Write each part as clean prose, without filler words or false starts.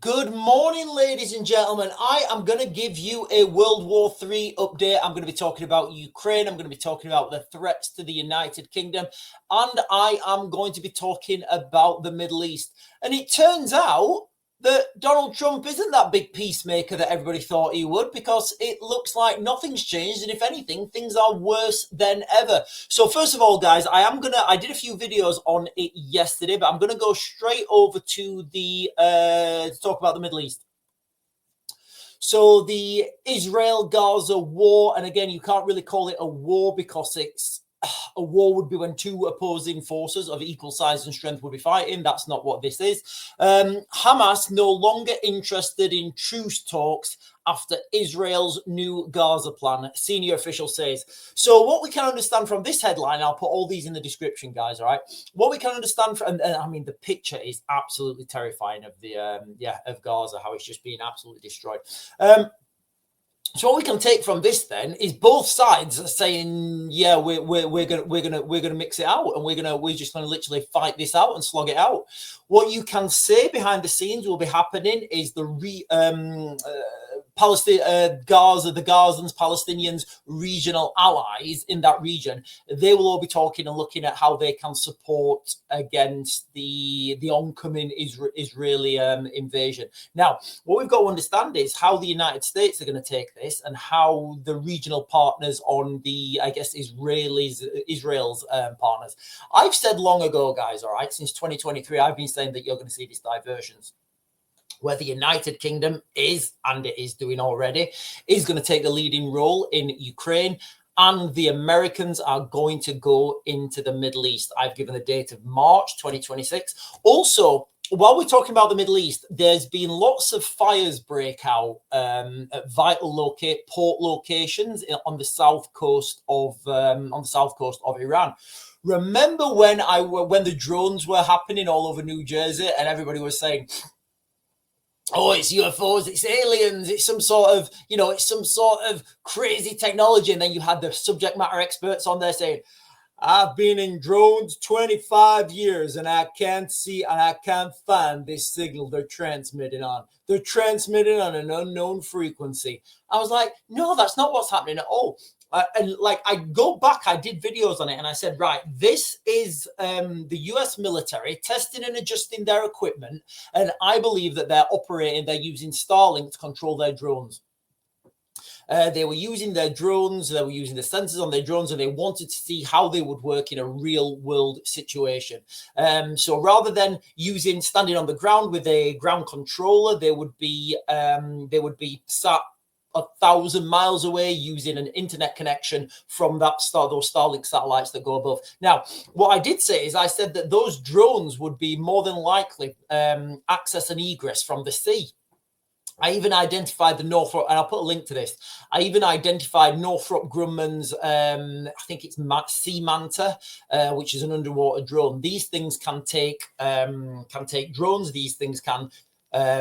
Good morning, ladies and gentlemen. I am going to give you a World War III update. I'm going to be talking about Ukraine. I'm going to be talking about the threats to the United Kingdom. And I am going to be talking about the Middle East. And it turns out that Donald Trump isn't that big peacemaker that everybody thought he would, because it looks like nothing's changed. And if anything, things are worse than ever. So first of all, guys, I did a few videos on it yesterday, but I'm going to go straight over to to talk about the Middle East. So the Israel-Gaza war, and again, you can't really call it a war because a war would be when two opposing forces of equal size and strength would be fighting. That's not what this is. Hamas no longer interested in truce talks after Israel's new Gaza plan, senior official says. So what we can understand from this headline, I'll put all these in the description, guys, all right? What we can understand from, I mean, the picture is absolutely terrifying of of Gaza, how it's just being absolutely destroyed. So what we can take from this then is both sides are saying, yeah, we're gonna mix it out, and we're just gonna literally fight this out and slog it out. What you can say behind the scenes will be happening is the Gaza, the Gazans, Palestinians, regional allies in that region, they will all be talking and looking at how they can support against the oncoming Israeli invasion. Now, what we've got to understand is how the United States are going to take this, and how the regional partners on the, I guess, Israel's partners. I've said long ago, guys, all right, since 2023, I've been saying that you're going to see these diversions, where the United Kingdom is, and it is doing already, is going to take the leading role in Ukraine, and the Americans are going to go into the Middle East. I've given the date of March 2026. Also, while we're talking about the Middle East, there's been lots of fires break out at vital port locations on the south coast of Iran. Remember when the drones were happening all over New Jersey, and everybody was saying, oh, it's UFOs, it's aliens, it's some sort of crazy technology. And then you had the subject matter experts on there saying, I've been in drones 25 years and I can't see and I can't find this signal they're transmitting on. They're transmitting on an unknown frequency. I was like, no, that's not what's happening at all. And like, I go back, I did videos on it, and I said, right, this is the US military testing and adjusting their equipment. And I believe that they're using Starlink to control their drones. They were using their drones, they were using the sensors on their drones, and they wanted to see how they would work in a real world situation. So rather than standing on the ground with a ground controller, they would be sat 1,000 miles away using an internet connection from those Starlink satellites that go above. Now, what I did say is I said that those drones would be more than likely access and egress from the sea. I even identified the Northrop, and I'll put a link to this. I even identified Northrop Grumman's, I think it's Sea Manta, which is an underwater drone. These things can take drones. These things can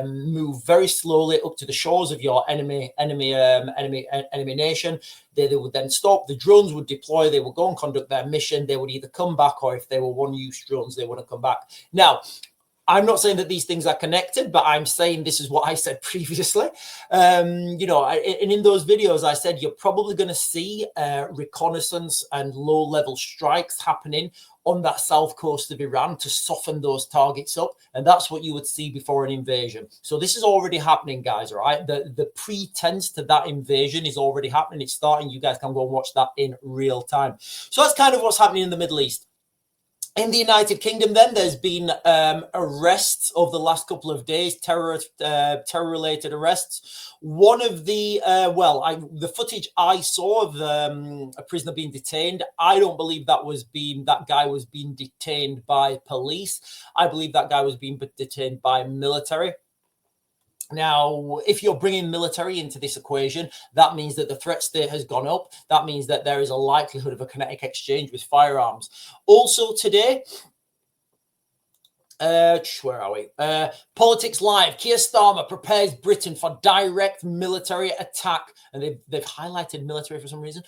move very slowly up to the shores of your enemy nation. They would then stop. The drones would deploy. They would go and conduct their mission. They would either come back, or if they were one-use drones, they wouldn't come back. Now, I'm not saying that these things are connected, but I'm saying this is what I said previously. And in those videos, I said you're probably going to see reconnaissance and low-level strikes happening on that south coast of Iran to soften those targets up. And that's what you would see before an invasion. So this is already happening, guys, all right? The pretense to that invasion is already happening. It's starting. You guys can go and watch that in real time. So that's kind of what's happening in the Middle East. In the United Kingdom, then, there's been arrests over the last couple of days, terror-related arrests. One of the, the footage I saw of a prisoner being detained, I don't believe that guy was being detained by police. I believe that guy was being detained by military. Now, if you're bringing military into this equation, that means that the threat state has gone up. That means that there is a likelihood of a kinetic exchange with firearms. Also today, Where are we? Politics Live. Keir Starmer prepares Britain for direct military attack, and they've highlighted military for some reason,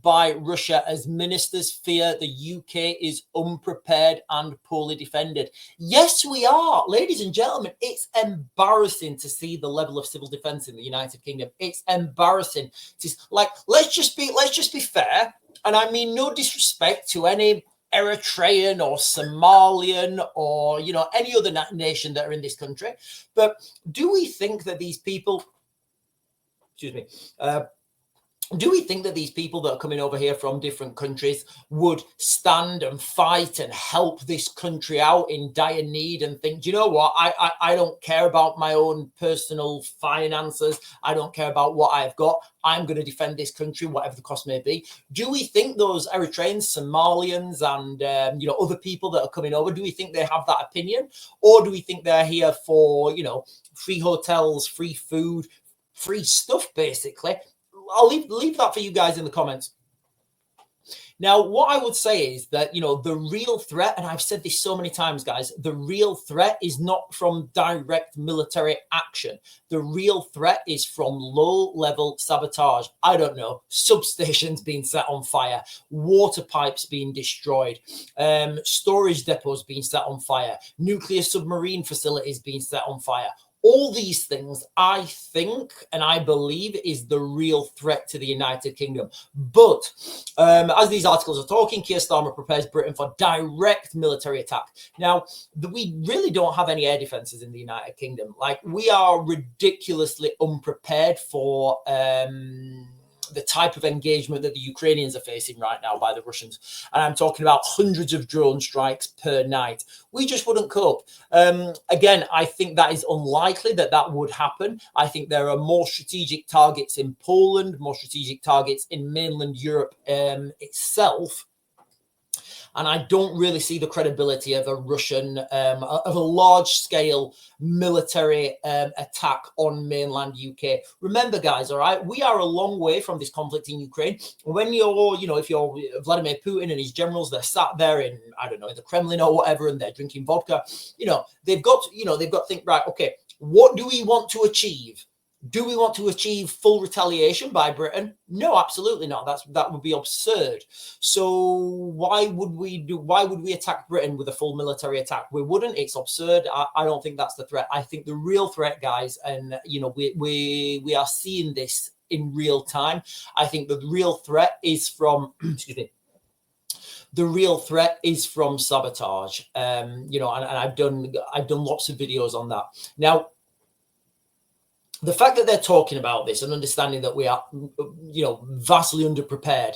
by Russia, as ministers fear the UK is unprepared and poorly defended. Yes, we are, ladies and gentlemen. It's embarrassing to see the level of civil defence in the United Kingdom. It's embarrassing. It's like, let's just be fair, and I mean no disrespect to any Eritrean or Somalian or, you know, any other nation that are in this country. But do we think that these people, do we think that these people that are coming over here from different countries would stand and fight and help this country out in dire need and think, you know what, I don't care about my own personal finances. I don't care about what I've got. I'm going to defend this country, whatever the cost may be. Do we think those Eritreans, Somalians, and, you know, other people that are coming over, do we think they have that opinion? Or do we think they're here for, you know, free hotels, free food, free stuff, basically? I'll leave that for you guys in the comments. Now, what I would say is that, you know, the real threat, and I've said this so many times, guys, the real threat is not from direct military action. The real threat is from low-level sabotage. I don't know, substations being set on fire, water pipes being destroyed, storage depots being set on fire, nuclear submarine facilities being set on fire. All these things, I think, and I believe, is the real threat to the United Kingdom. But as these articles are talking, Keir Starmer prepares Britain for direct military attack. Now, we really don't have any air defences in the United Kingdom. Like, we are ridiculously unprepared for the type of engagement that the Ukrainians are facing right now by the Russians. And I'm talking about hundreds of drone strikes per night. We just wouldn't cope. Again, I think that is unlikely that would happen. I think there are more strategic targets in Poland, more strategic targets in mainland Europe itself. And I don't really see the credibility of a Russian, of a large-scale military attack on mainland UK. Remember, guys, all right, we are a long way from this conflict in Ukraine. When you're, you know, if you're Vladimir Putin and his generals, they're sat there in, I don't know, in the Kremlin or whatever, and they're drinking vodka, you know, they've got to think, right, okay, what do we want to achieve? Do we want to achieve full retaliation by Britain? No, absolutely not. That would be absurd. So why would we attack Britain with a full military attack? We wouldn't. It's absurd. I don't think that's the threat. I think the real threat, guys, and you know, we are seeing this in real time. I think the real threat is from excuse me. The real threat is from sabotage. You know, and I've done lots of videos on that. Now, the fact that they're talking about this and understanding that we are, you know, vastly underprepared,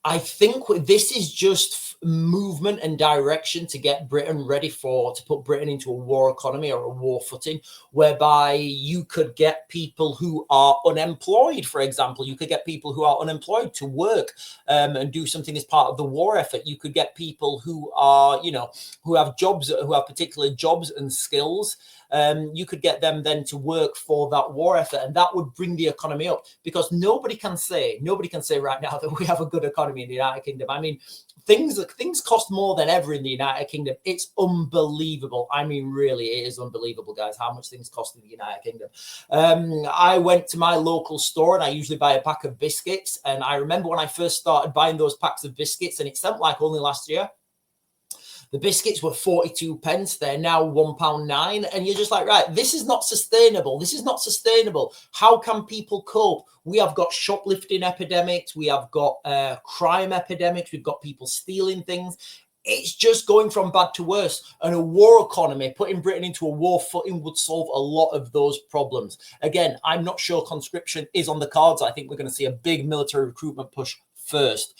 I think this is just movement and direction to get Britain ready to put Britain into a war economy or a war footing, whereby you could get people who are unemployed, for example. You could get people who are unemployed to work and do something as part of the war effort. You could get people who are, you know, who have jobs, who have particular jobs and skills. You could get them then to work for that war effort, and that would bring the economy up, because nobody can say right now that we have a good economy in the United Kingdom. I mean, things cost more than ever in the United Kingdom. It's unbelievable. I mean, really, it is unbelievable, guys, how much things cost in the United Kingdom. I went to my local store and I usually buy a pack of biscuits, and I remember when I first started buying those packs of biscuits, and it seemed like only last year. The biscuits were 42 pence. They're now £1.09. And you're just like, right, this is not sustainable. This is not sustainable. How can people cope? We have got shoplifting epidemics. We have got crime epidemics. We've got people stealing things. It's just going from bad to worse. And a war economy, putting Britain into a war footing, would solve a lot of those problems. Again, I'm not sure conscription is on the cards. I think we're going to see a big military recruitment push first.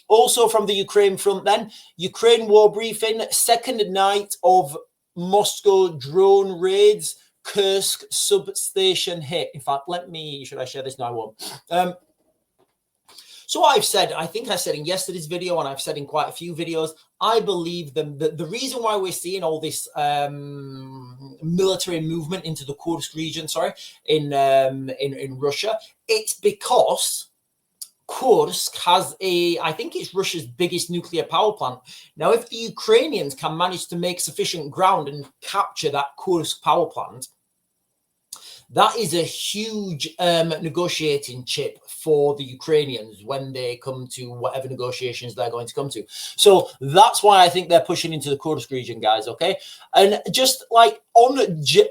Also from the Ukraine front then, Ukraine war briefing, second night of Moscow drone raids, Kursk substation hit. In fact, should I share this? No, I won't. So I've said, I think I said in yesterday's video, and I've said in quite a few videos, I believe the reason why we're seeing all this military movement into the Kursk region, in Russia, it's because Kursk has I think it's Russia's biggest nuclear power plant. Now, if the Ukrainians can manage to make sufficient ground and capture that Kursk power plant, that is a huge negotiating chip for the Ukrainians when they come to whatever negotiations they're going to come to. So that's why I think they're pushing into the Kursk region, guys, okay? And just like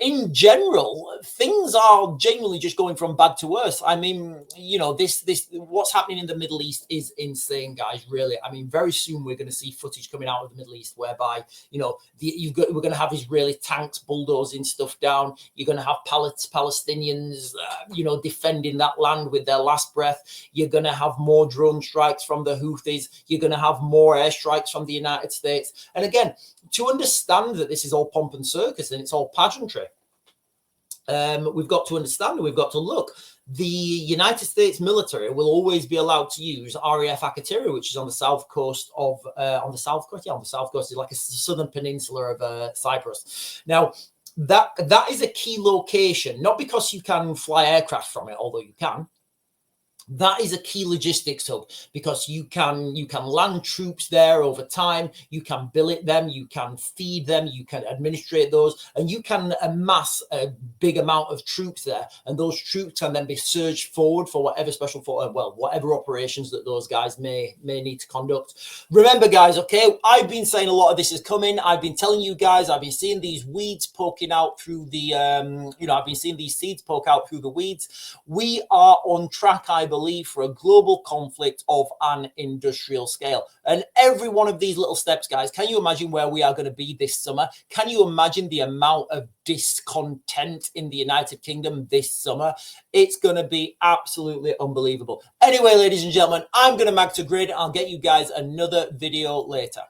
in general, things are genuinely just going from bad to worse. I mean, you know, this what's happening in the Middle East is insane, guys, really. I mean, very soon we're going to see footage coming out of the Middle East whereby, you know, we're going to have Israeli tanks bulldozing stuff down. You're going to have Palestinians, you know, defending that land with their last breath. You're going to have more drone strikes from the Houthis. You're going to have more airstrikes from the United States. And again, to understand that this is all pomp and circus and it's all pageantry, we've got to understand and we've got to look. The United States military will always be allowed to use RAF Akateria, which is on the south coast of on the south coast is like a southern peninsula of Cyprus. Now, that is a key location, not because you can fly aircraft from it, although you can. That is a key logistics hub because you can land troops there over time. You can billet them, you can feed them, you can administrate those, and you can amass a big amount of troops there. And those troops can then be surged forward for whatever whatever operations that those guys may need to conduct. Remember, guys, okay, I've been saying a lot of this is coming. I've been telling you guys, I've been seeing these weeds poking out through the, I've been seeing these seeds poke out through the weeds. We are on track, I believe, for a global conflict of an industrial scale. And every one of these little steps, guys, can you imagine where we are going to be this summer? Can you imagine the amount of discontent in the United Kingdom this summer? It's going to be absolutely unbelievable. Anyway, ladies and gentlemen, I'm going to mag to grid. I'll get you guys another video later.